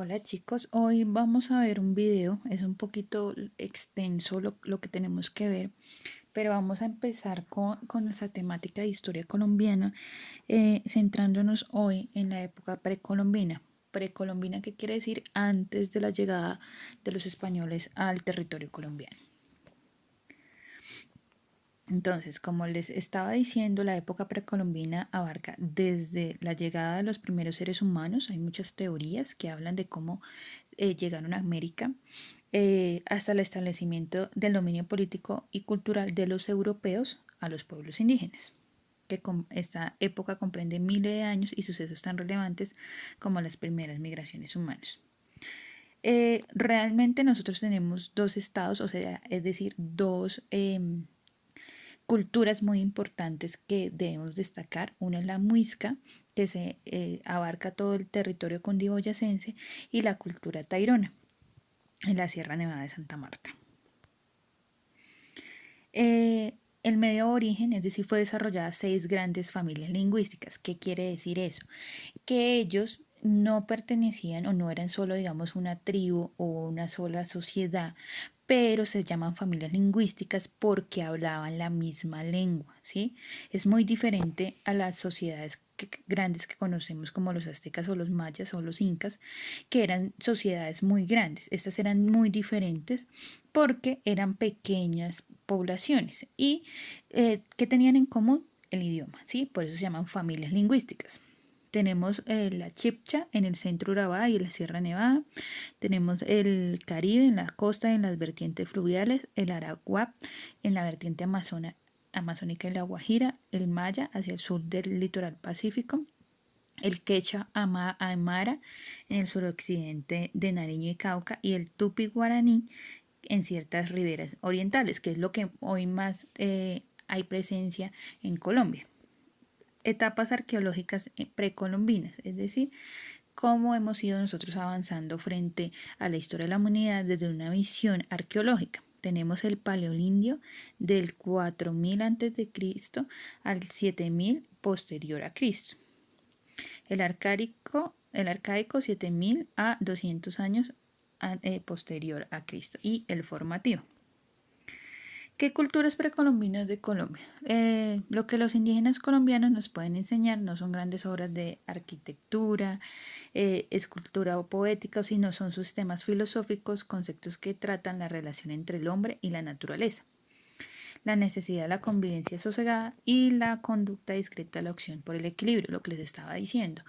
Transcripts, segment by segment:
Hola chicos, hoy vamos a ver un video, es un poquito extenso lo que tenemos que ver, pero vamos a empezar con nuestra temática de historia colombiana, centrándonos hoy en la época precolombina. Precolombina, ¿qué quiere decir? Antes de la llegada de los españoles al territorio colombiano. Entonces, como les estaba diciendo, la época precolombina abarca desde la llegada de los primeros seres humanos, hay muchas teorías que hablan de cómo llegaron a América, hasta el establecimiento del dominio político y cultural de los europeos a los pueblos indígenas, que esta época comprende miles de años y sucesos tan relevantes como las primeras migraciones humanas. Realmente nosotros tenemos dos estados, o sea, es decir, dos culturas muy importantes que debemos destacar. Una es la muisca, que se abarca todo el territorio cundiboyacense, y la cultura tairona, en la Sierra Nevada de Santa Marta. El medio origen, es decir, fue desarrollada 6 grandes familias lingüísticas. ¿Qué quiere decir eso? Que ellos no pertenecían o no eran solo, digamos, una tribu o una sola sociedad, pero se llaman familias lingüísticas porque hablaban la misma lengua, ¿sí? Es muy diferente a las sociedades grandes que conocemos como los aztecas o los mayas o los incas, que eran sociedades muy grandes. Estas eran muy diferentes porque eran pequeñas poblaciones y que tenían en común el idioma, ¿sí? Por eso se llaman familias lingüísticas. Tenemos la Chibcha en el centro Urabá y en la Sierra Nevada. Tenemos el Caribe en la costa, en las vertientes fluviales, el Araguá en la vertiente amazónica y la Guajira, el Maya hacia el sur del litoral pacífico, el Quechua Aymara en el suroccidente de Nariño y Cauca, y el Tupi Guaraní en ciertas riberas orientales, que es lo que hoy más hay presencia en Colombia. Etapas arqueológicas precolombinas, es decir, cómo hemos ido nosotros avanzando frente a la historia de la humanidad desde una visión arqueológica. Tenemos el Paleoindio del 4000 a.C. al 7000 posterior a Cristo. El arcaico 7000 a 200 años posterior a Cristo, y el formativo. ¿Qué culturas precolombinas de Colombia? Lo que los indígenas colombianos nos pueden enseñar no son grandes obras de arquitectura, escultura o poética, sino son sistemas filosóficos, conceptos que tratan la relación entre el hombre y la naturaleza, la necesidad de la convivencia sosegada y la conducta discreta, la opción por el equilibrio, lo que les estaba diciendo.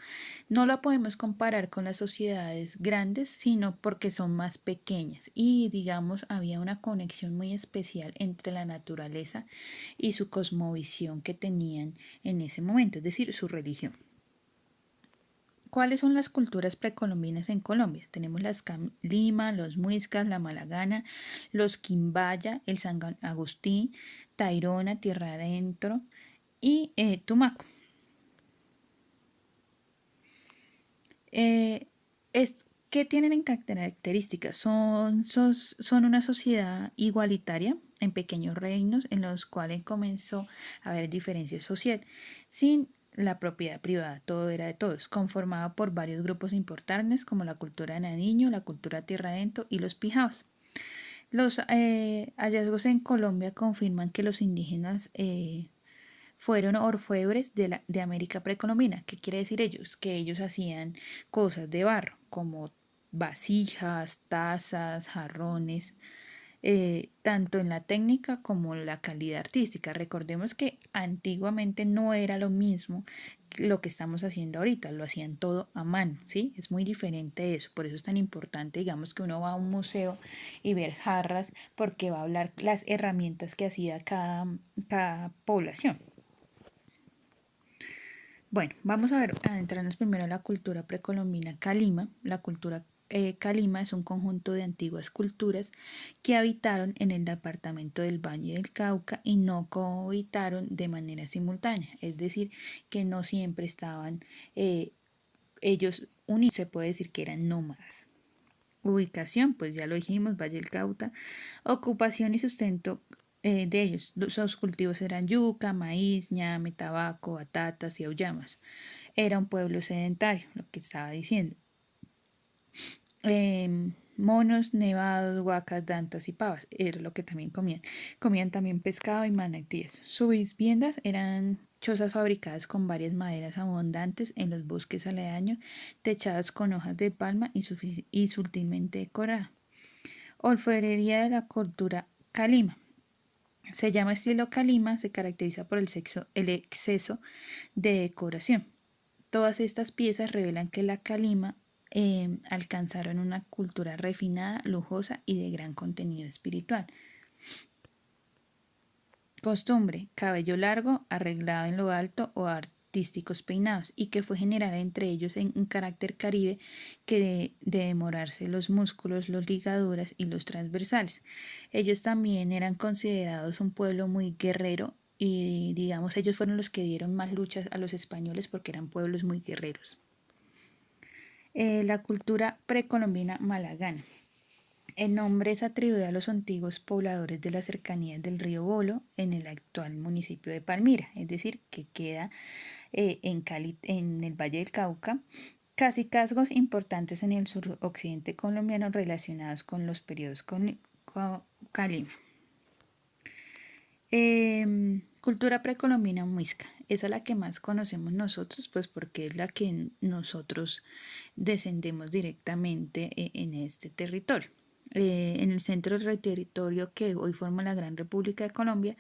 No la podemos comparar con las sociedades grandes, sino porque son más pequeñas y, digamos, había una conexión muy especial entre la naturaleza y su cosmovisión que tenían en ese momento, es decir, su religión. ¿Cuáles son las culturas precolombinas en Colombia? Tenemos las Calima, los Muiscas, la Malagana, los Quimbaya, el San Agustín, Tairona, Tierra Adentro y Tumaco. ¿Qué tienen en características? Son una sociedad igualitaria en pequeños reinos en los cuales comenzó a haber diferencia social, sin la propiedad privada, todo era de todos, conformado por varios grupos importantes como la cultura de Nariño, la cultura Tierra Adentro y los pijaos. Los hallazgos en Colombia confirman que los indígenas fueron orfebres de América precolombina. ¿Qué quiere decir ellos? Que ellos hacían cosas de barro, como vasijas, tazas, jarrones, tanto en la técnica como en la calidad artística. Recordemos que antiguamente no era lo mismo lo que estamos haciendo ahorita, lo hacían todo a mano, ¿sí? Es muy diferente eso, por eso es tan importante, digamos, que uno va a un museo y ver jarras, porque va a hablar las herramientas que hacía cada población. Bueno, vamos a ver, a entrarnos primero a la cultura precolombina Calima. La cultura Calima es un conjunto de antiguas culturas que habitaron en el departamento del Valle del Cauca y no cohabitaron de manera simultánea, es decir, que no siempre estaban ellos unidos, se puede decir que eran nómadas. Ubicación, pues ya lo dijimos, Valle del Cauca. Ocupación y sustento de ellos. Los cultivos eran yuca, maíz, ñame, tabaco, batatas y auyamas. Era un pueblo sedentario, lo que estaba diciendo. monos, nevados, huacas, dantas y pavas, era lo que también comían. Comían también pescado y manatíes. Sus viviendas eran chozas fabricadas con varias maderas abundantes en los bosques aledaños, techadas con hojas de palma y sutilmente decoradas. Orfebrería de la cultura calima. Se llama estilo calima, se caracteriza por el exceso de decoración. Todas estas piezas revelan que la calima alcanzaron una cultura refinada, lujosa y de gran contenido espiritual. Costumbre, cabello largo, arreglado en lo alto o artísticos peinados, y que fue general entre ellos en un carácter caribe que de demorarse los músculos, los ligaduras y los transversales. Ellos también eran considerados un pueblo muy guerrero y digamos ellos fueron los que dieron más luchas a los españoles porque eran pueblos muy guerreros. La cultura precolombina malagana. El nombre es atribuido a los antiguos pobladores de las cercanías del río Bolo en el actual municipio de Palmira, es decir, que queda en el Valle del Cauca, cacicazgos importantes en el suroccidente colombiano relacionados con los periodos Calima. Cultura precolombina muisca, esa es la que más conocemos nosotros, pues porque es la que nosotros descendemos directamente en este territorio. En el centro del territorio que hoy forma la Gran República de Colombia,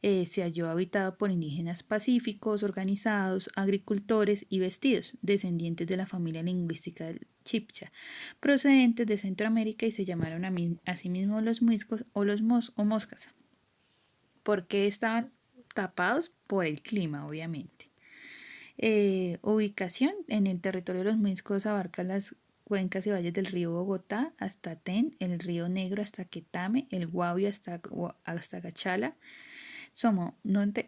se halló habitado por indígenas pacíficos, organizados, agricultores y vestidos, descendientes de la familia lingüística del Chibcha, procedentes de Centroamérica y se llamaron a sí mismos los muiscos o los moscas, porque estaban tapados por el clima, obviamente. Ubicación en el territorio de los muiscos abarca las cuencas y valles del río Bogotá hasta Ten, el río Negro hasta Quetame, el Guavio hasta Gachala.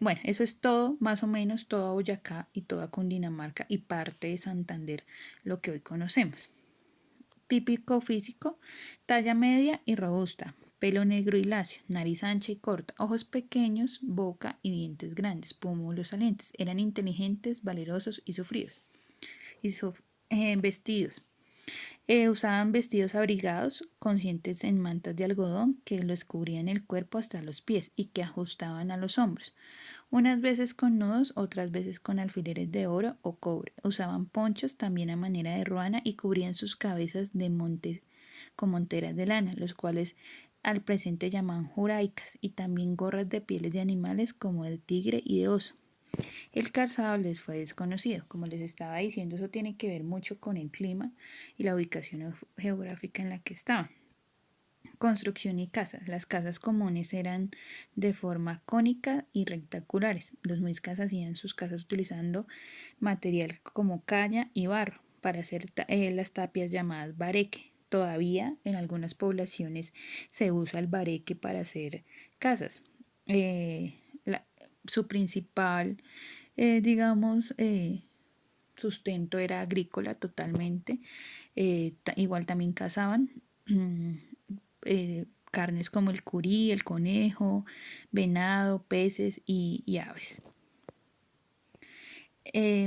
Bueno, eso es todo, más o menos, toda Boyacá y toda Cundinamarca y parte de Santander, lo que hoy conocemos. Típico físico, talla media y robusta, pelo negro y lacio, nariz ancha y corta, ojos pequeños, boca y dientes grandes, pómulos salientes. Eran inteligentes, valerosos y sufridos. Vestidos. Usaban vestidos abrigados, conscientes en mantas de algodón que los cubrían el cuerpo hasta los pies y que ajustaban a los hombros, unas veces con nudos, otras veces con alfileres de oro o cobre. Usaban ponchos también a manera de ruana y cubrían sus cabezas con monteras de lana, los cuales al presente llaman juraicas, y también gorras de pieles de animales como de tigre y de oso. El calzado les fue desconocido. Como les estaba diciendo, eso tiene que ver mucho con el clima y la ubicación geográfica en la que estaban. Construcción y casas. Las casas comunes eran de forma cónica y rectangulares. Los muiscas hacían sus casas utilizando material como caña y barro para hacer las tapias llamadas bareque. Todavía en algunas poblaciones se usa el bareque para hacer casas. Su principal, digamos, sustento era agrícola totalmente. Igual también cazaban carnes como el curí, el conejo, venado, peces y aves.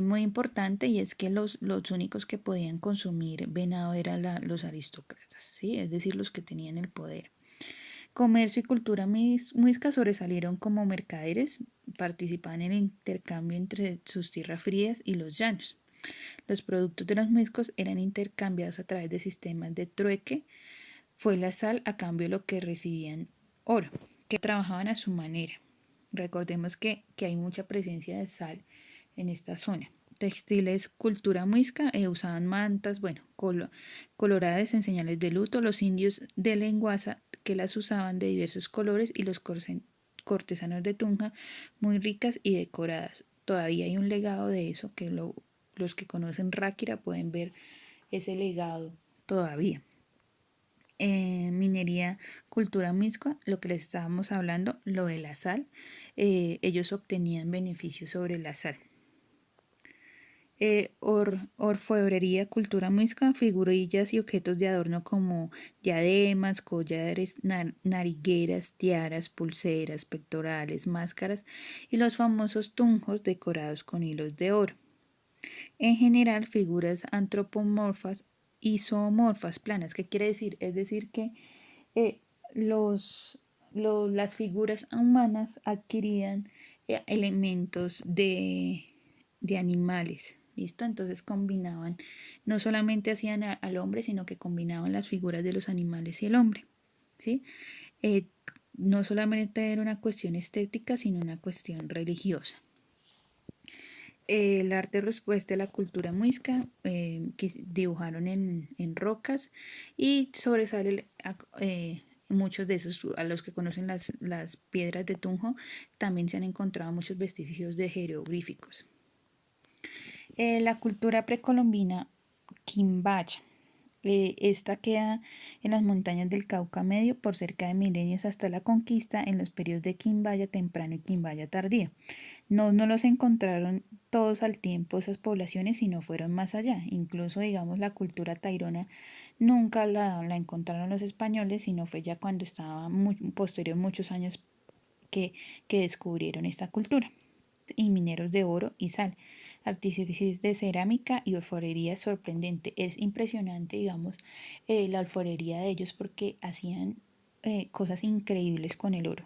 Muy importante, y es que los únicos que podían consumir venado eran los aristócratas, ¿sí? Es decir, los que tenían el poder. Comercio y cultura muisca sobresalieron como mercaderes, participaban en el intercambio entre sus tierras frías y los llanos. Los productos de los muiscos eran intercambiados a través de sistemas de trueque. Fue la sal a cambio de lo que recibían oro, que trabajaban a su manera. Recordemos que hay mucha presencia de sal en esta zona. Textiles, cultura muisca, usaban mantas, bueno, coloradas en señales de luto. Los indios de Lenguaza que las usaban de diversos colores y los cortesanos de Tunja muy ricas y decoradas. Todavía hay un legado de eso que los que conocen Ráquira pueden ver ese legado todavía. Minería, cultura muisca, lo que les estábamos hablando, lo de la sal, ellos obtenían beneficios sobre la sal. Orfebrería, cultura muisca, figurillas y objetos de adorno como diademas, collares, narigueras, tiaras, pulseras, pectorales, máscaras y los famosos tunjos decorados con hilos de oro. En general, figuras antropomorfas isomorfas, planas. ¿Qué quiere decir? Es decir que eh, las figuras humanas adquirían elementos de animales. ¿Listo? Entonces combinaban, no solamente hacían al hombre, sino que combinaban las figuras de los animales y el hombre. ¿Sí? Eh, no solamente era una cuestión estética, sino una cuestión religiosa. El arte respuesta a la cultura muisca, que dibujaron en rocas y sobresale muchos de esos, a los que conocen las piedras de Tunjo, también se han encontrado muchos vestigios de jeroglíficos. La cultura precolombina quimbaya. Esta queda en las montañas del Cauca Medio por cerca de milenios hasta la conquista en los periodos de Quimbaya temprano y Quimbaya tardío. No los encontraron todos al tiempo esas poblaciones, sino fueron más allá. Incluso, digamos, la cultura tairona nunca la encontraron los españoles, sino fue ya cuando estaba posterior muchos años que descubrieron esta cultura. Y mineros de oro y sal, artífices de cerámica y orfebrería sorprendente. Es impresionante, digamos, la alfarería de ellos porque hacían cosas increíbles con el oro.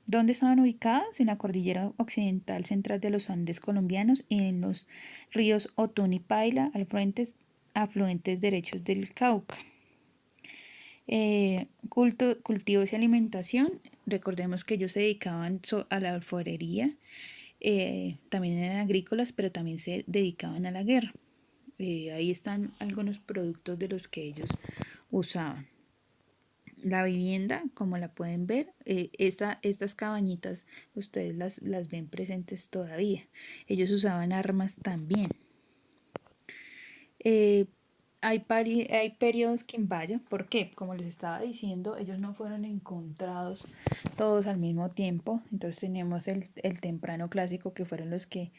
¿Dónde estaban ubicadas? En la cordillera occidental central de los Andes colombianos y en los ríos Otún y Paila, afluentes derechos del Cauca. Cultivos y alimentación. Recordemos que ellos se dedicaban a la alfarería, también eran agrícolas, pero también se dedicaban a la guerra. Ahí están algunos productos de los que ellos usaban. La vivienda, como la pueden ver, estas cabañitas ustedes las ven presentes todavía. Ellos usaban armas también. Hay periodos quimbaya, ¿por qué? Como les estaba diciendo, ellos no fueron encontrados todos al mismo tiempo. Entonces tenemos el temprano clásico, que fueron los que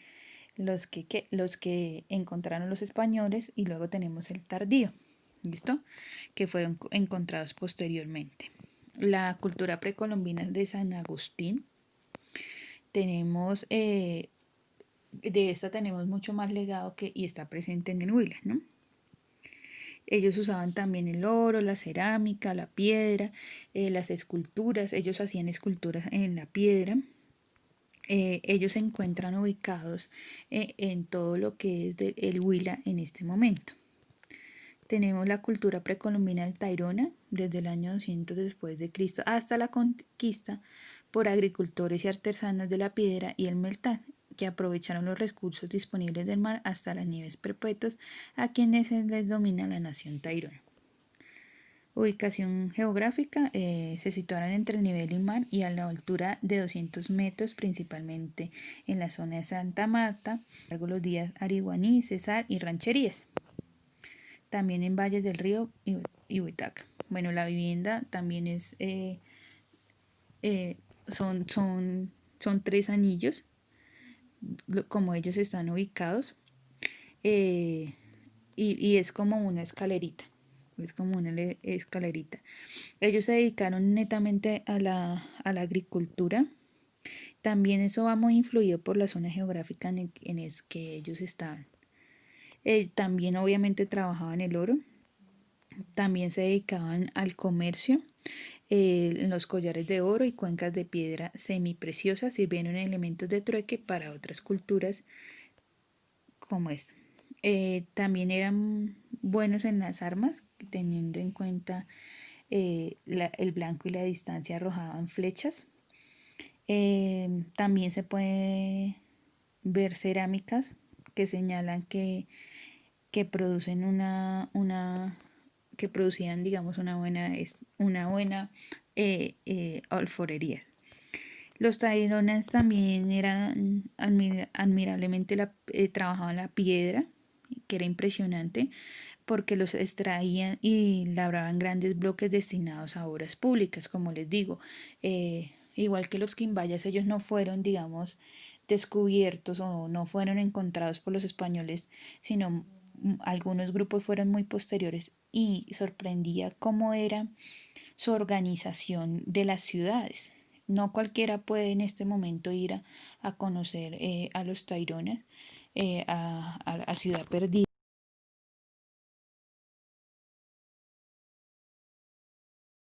encontraron los españoles, y luego tenemos el tardío, ¿listo? Que fueron encontrados posteriormente. La cultura precolombina de San Agustín. Tenemos, de esta tenemos mucho más legado y está presente en el Huila, ¿no? Ellos usaban también el oro, la cerámica, la piedra, las esculturas. Ellos hacían esculturas en la piedra. Ellos se encuentran ubicados en todo lo que es el Huila en este momento. Tenemos la cultura precolombina del Tayrona, desde el año 200 después de Cristo hasta la conquista por agricultores y artesanos de la piedra y el metal, que aprovecharon los recursos disponibles del mar hasta las nieves perpetuas, a quienes se les domina la nación tairona. Ubicación geográfica, se situaron entre el nivel del mar y a la altura de 200 metros, principalmente en la zona de Santa Marta, luego los días Ariguaní, Cesar y Rancherías. También en valles del río y Huitaca. Bueno, la vivienda también es, son 3 anillos, como ellos están ubicados, y es como una escalerita. Es como una escalerita. Ellos se dedicaron netamente a la agricultura. También eso va muy influido por la zona geográfica en que ellos estaban. También obviamente trabajaban el oro. También se dedicaban al comercio. Los collares de oro y cuencas de piedra semipreciosas sirvieron elementos de trueque para otras culturas como esta. También eran buenos en las armas, teniendo en cuenta el blanco y la distancia, arrojaban flechas. También se puede ver cerámicas que señalan que producen que producían, digamos, una buena alforería. Los taironas también eran admirablemente trabajaban la piedra, que era impresionante, porque los extraían y labraban grandes bloques destinados a obras públicas, como les digo. Igual que los quimbayas, ellos no fueron, digamos, descubiertos o no fueron encontrados por los españoles, sino algunos grupos fueron muy posteriores, y sorprendía cómo era su organización de las ciudades. No cualquiera puede en este momento ir a conocer a los taironas, a Ciudad Perdida.